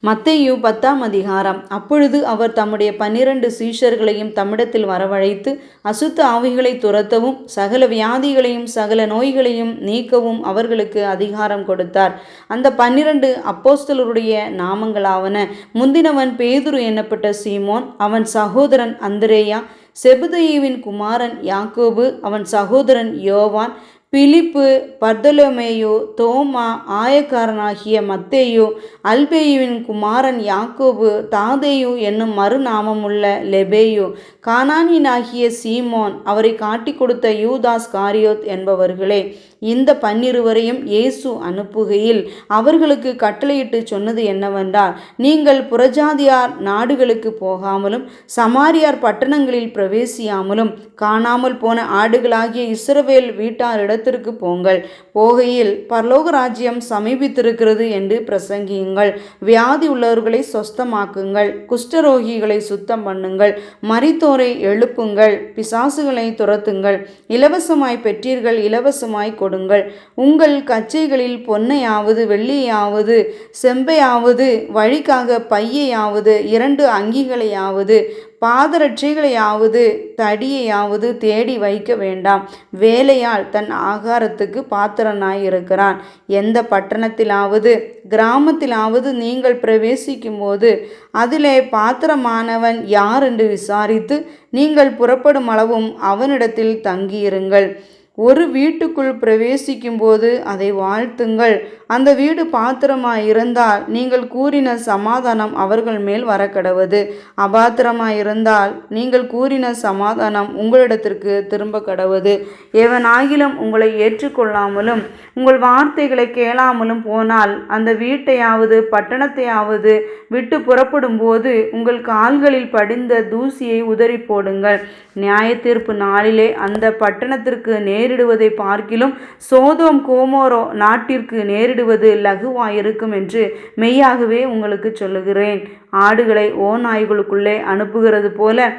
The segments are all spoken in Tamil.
மத்தேயு 10ஆம் அதிகாரம். அப்பொழுது அவர் தம்முடைய 12 சீஷர்களையும் தம்மிடத்தில் வரவழைத்து, அசுத்த ஆவிகளை துரத்தவும் சகல வியாதிகளையும் சகல நோய்களையும் நீக்கவும் அவர்களுக்கு அதிகாரம் கொடுத்தார். அந்த 12 அப்போஸ்தலருடைய நாமங்களாவன: முந்தினவன் பேதுரு என்னப்பட்ட சீமோன், அவன் சகோதரன் அந்திரேயா, செபதேயுவின் குமாரன் யாக்கோபு, அவன் சகோதரன் யோவான், பிலிப்பு, பர்தலோமேயு, தோமா, ஆயக்காரனாகிய மத்தேயு, அல்பேயுவின் குமாரன் யாக்கோபு, தாதேயு என்னும் மறுநாமமுள்ள லெபேயு, கானானியனாகிய சீமோன், அவரை காட்டிக் கொடுத்த யூதாஸ் காரியோத் என்பவர்களே. இந்த 12 இயேசு அனுப்புகையில் அவர்களுக்கு கட்டளையிட்டு சொன்னது என்னவென்றால், நீங்கள் புறஜாதியார் நாடுகளுக்கு போகாமலும் சமாரியார் பட்டணங்களில் பிரவேசியாமலும் காணாமல் போன ஆடுகளாகிய இஸ்ரவேல் வீட்டாரிடத்திற்கு போங்கள். போகையில் பரலோக ராஜ்யம் சமீபித்திருக்கிறது என்று பிரசங்கியுங்கள். வியாதி உள்ளவர்களை சொஸ்தமாக்குங்கள், குஷ்டரோகிகளை சுத்தம் பண்ணுங்கள், மரித்தோரை எழுப்புங்கள், பிசாசுகளை துரத்துங்கள், இலவசமாய் பெற்றீர்கள், இலவசமாய் கொடுங்கள். உங்கள் கச்சைகளில் பொன்னையாவது வெள்ளியாவது செம்பையாவது, வழிக்காக பையையாவது 2 அங்கிகளையாவது பாதரட்சைகளையாவது தடியையாவது தேடி வைக்க வேண்டாம். வேலையால் தன் ஆகாரத்துக்கு பாத்திரனாயிருக்கிறான். எந்த பட்டணத்திலாவது கிராமத்திலாவது நீங்கள் பிரவேசிக்கும் போது அதிலே பாத்திரமானவன் யார் என்று விசாரித்து நீங்கள் புறப்படும் அளவும் அவனிடத்தில் தங்கியிருங்கள். ஒரு வீட்டுக்குள் பிரவேசிக்கும் போது அதை வாழ்த்துங்கள். அந்த வீடு பாத்திரமாயிருந்தால் நீங்கள் கூறின சமாதானம் அவர்கள் மேல் வரக்கடவது. அபாத்திரமாயிருந்தால் நீங்கள் கூறின சமாதானம் உங்களிடத்திற்கு திரும்ப கடவது. எவனாகிலும் உங்களை ஏற்றுக்கொள்ளாமலும் உங்கள் வார்த்தைகளை கேளாமலும் போனால் அந்த வீட்டையாவது பட்டணத்தையாவது விட்டு புறப்படும் போது உங்கள் கால்களில் படிந்த தூசியை உதறி போடுங்கள். நியாயத்தீர்ப்பு நாளிலே அந்த பட்டணத்திற்கு நேரிடுவதை பார்க்கிலும் சோதோம் கோமோரோ நாட்டிற்கு நேரிடுவது லகுவாயிருக்கும் என்று மெய்யாகவே உங்களுக்கு சொல்லுகிறேன். ஆடுகளை ஓநாய்களுக்குள்ளே அனுப்புகிறது போல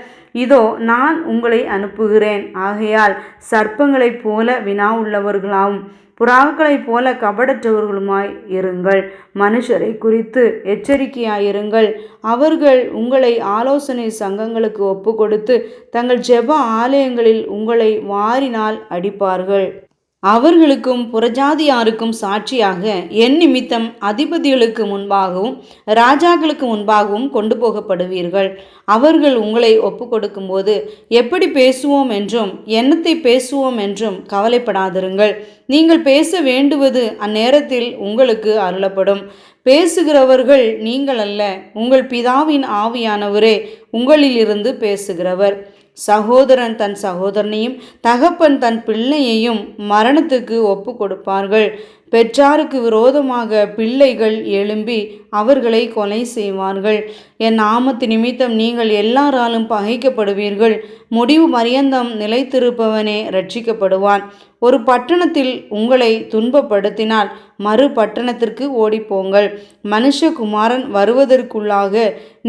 இதோ நான் உங்களை அனுப்புகிறேன். ஆகையால் சர்ப்பங்களைப் போல வினா உள்ளவர்களாகவும் புறாக்களைப் போல கபடற்றவர்களுமாய் இருங்கள். மனுஷரை குறித்து எச்சரிக்கையாயிருங்கள். அவர்கள் உங்களை ஆலோசனை சங்கங்களுக்கு ஒப்பு கொடுத்து தங்கள் ஜெப ஆலயங்களில் உங்களை வாரினால் அடிப்பார்கள். அவர்களுக்கும் புறஜாதியாருக்கும் சாட்சியாக என் நிமித்தம் அதிபதிகளுக்கு முன்பாகவும் ராஜாக்களுக்கு முன்பாகவும் கொண்டு போகப்படுவீர்கள். அவர்கள் உங்களை ஒப்பு கொடுக்கும்போது எப்படி பேசுவோம் என்றும் என்னத்தை பேசுவோம் என்றும் கவலைப்படாதிருங்கள். நீங்கள் பேச வேண்டுவது அந்நேரத்தில் உங்களுக்கு அருளப்படும். பேசுகிறவர்கள் நீங்கள் அல்ல, உங்கள் பிதாவின் ஆவியானவரே உங்களிலிருந்து பேசுகிறவர். சகோதரன் தன் சகோதரனையும் தகப்பன் தன் பிள்ளையையும் மரணத்துக்கு ஒப்பு கொடுப்பார்கள். பெற்றாருக்கு விரோதமாக பிள்ளைகள் எழும்பி அவர்களை கொலை செய்வார்கள். என் நாமத்து நிமித்தம் நீங்கள் எல்லாராலும் பகைக்கப்படுவீர்கள். முடிவு பரியந்தம் நிலைத்திருப்பவனே ரட்சிக்கப்படுவான். ஒரு பட்டணத்தில் உங்களை துன்பப்படுத்தினால் மறு பட்டணத்திற்கு ஓடிப்போங்கள். மனுஷகுமாரன் வருவதற்குள்ளாக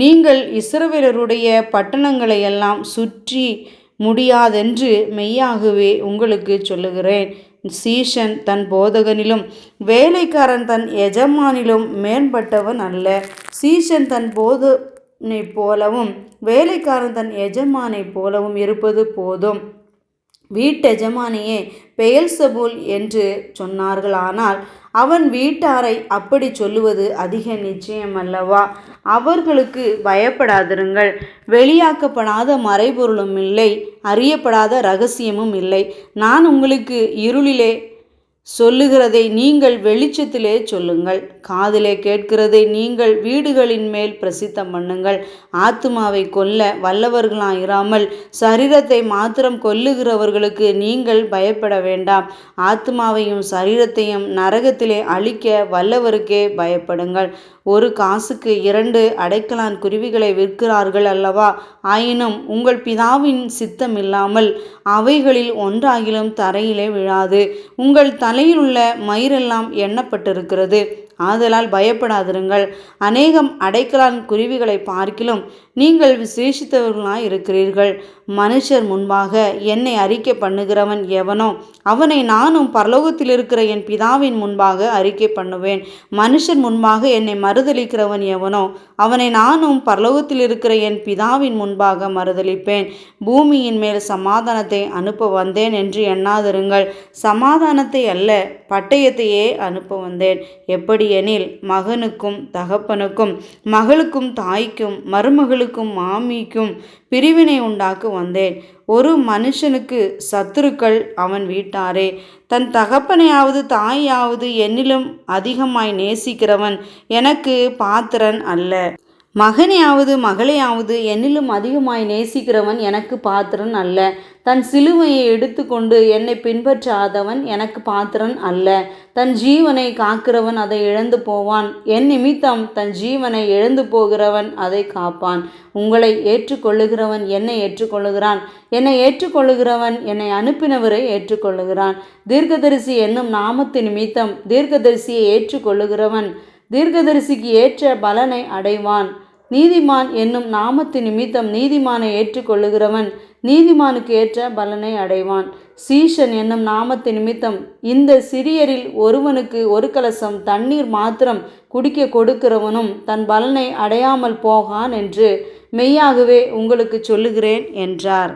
நீங்கள் இஸ்ரவேலருடைய பட்டணங்களையெல்லாம் சுற்றி முடியாதென்று மெய்யாகவே உங்களுக்கு சொல்லுகிறேன். சீஷன் தன் போதகனிலும் வேலைக்காரன் தன் எஜமானிலும் மேம்பட்டவன் அல்ல. சீஷன் தன் போதனை போலவும் வேலைக்காரன் தன் எஜமானை போலவும் இருப்பது போதும். வீட்டெஜமானியே பெயல்செபூல் என்று சொன்னார்கள். ஆனால் அவன் வீட்டாரை அப்படி சொல்லுவது அதிக நிச்சயம் அல்லவா? அவர்களுக்கு பயப்படாதிருங்கள். வெளியாக்கப்படாத மறைபொருளும் இல்லை, அறியப்படாத இரகசியமும் இல்லை. நான் உங்களுக்கு இருளிலே சொல்லுகிறதை நீங்கள் வெளிச்சத்திலே சொல்லுங்கள். காதிலே கேட்கிறதை நீங்கள் வீடுகளின் மேல் பிரசித்தம் பண்ணுங்கள். ஆத்துமாவை கொல்ல வல்லவர்களாயிராமல் சரீரத்தை மாத்திரம் கொல்லுகிறவர்களுக்கு நீங்கள் பயப்பட வேண்டாம். ஆத்துமாவையும் சரீரத்தையும் நரகத்திலே அழிக்க வல்லவருக்கே பயப்படுங்கள். ஒரு காசுக்கு 2 அடைக்கலான் குருவிகளை விற்கிறார்கள் அல்லவா? ஆயினும் உங்கள் பிதாவின் சித்தம் இல்லாமல் அவைகளில் ஒன்றாகிலும் தரையிலே விழாது. உங்கள் தலையில் உள்ள மயிரெல்லாம் எண்ணப்பட்டிருக்கிறது. ஆதலால் பயப்படாதிருங்கள். அநேகம் அடைக்கலான் குருவிகளை பார்க்கிலும் நீங்கள் விசேஷித்தவர்களாய் இருக்கிறீர்கள். மனுஷர் முன்பாக என்னை அறிக்கை பண்ணுகிறவன் எவனோ அவனை நானும் பரலோகத்தில் இருக்கிற என் பிதாவின் முன்பாக அறிக்கை பண்ணுவேன். மனுஷர் முன்பாக என்னை மறுதலிக்கிறவன் எவனோ அவனை நானும் பரலோகத்தில் இருக்கிற என் பிதாவின் முன்பாக மறுதலிப்பேன். பூமியின் மேல் சமாதானத்தை அனுப்ப வந்தேன் என்று எண்ணாதிருங்கள். சமாதானத்தை அல்ல, பட்டயத்தையே அனுப்ப வந்தேன். எப்படியெனில் மகனுக்கும் தகப்பனுக்கும், மகளுக்கும் தாய்க்கும், மருமகளுக்கும் மாமிக்கும் பிரிவினை உண்டாக்க வந்தேன். ஒரு மனுஷனுக்கு சத்துருக்கள் அவன் வீட்டாரே. தன் தகப்பனையாவது தாயாவது என்னிலும் அதிகமாய் நேசிக்கிறவன் எனக்கு பாத்திரன் அல்ல. மகனையாவது மகளையாவது என்னிலும் அதிகமாய் நேசிக்கிறவன் எனக்கு பாத்திரன் அல்ல. தன் சிலுவையை எடுத்துக்கொண்டு என்னை பின்பற்றாதவன் எனக்கு பாத்திரன் அல்ல. தன் ஜீவனை காக்கிறவன் அதை இழந்து போவான். என் நிமித்தம் தன் ஜீவனை இழந்து போகிறவன் அதை காப்பான். உங்களை ஏற்றுக்கொள்ளுகிறவன் என்னை ஏற்றுக்கொள்ளுகிறான். என்னை ஏற்றுக்கொள்ளுகிறவன் என்னை அனுப்பினவரை ஏற்றுக்கொள்ளுகிறான். தீர்க்கதரிசி என்னும் நாமத்து நிமித்தம் தீர்க்கதரிசியை ஏற்றுக்கொள்ளுகிறவன் தீர்க்கதரிசிக்கு ஏற்ற பலனை அடைவான். நீதிமான் என்னும் நாமத்து நிமித்தம் நீதிமானை ஏற்றுக்கொள்ளுகிறவன் நீதிமானுக்கு ஏற்ற பலனை அடைவான். சீஷன் என்னும் நாமத்து நிமித்தம் இந்த சிறியரில் ஒருவனுக்கு ஒரு கலசம் தண்ணீர் மாத்திரம் குடிக்க கொடுக்கிறவனும் தன் பலனை அடையாமல் போகான் என்று மெய்யாகவே உங்களுக்கு சொல்லுகிறேன் என்றார்.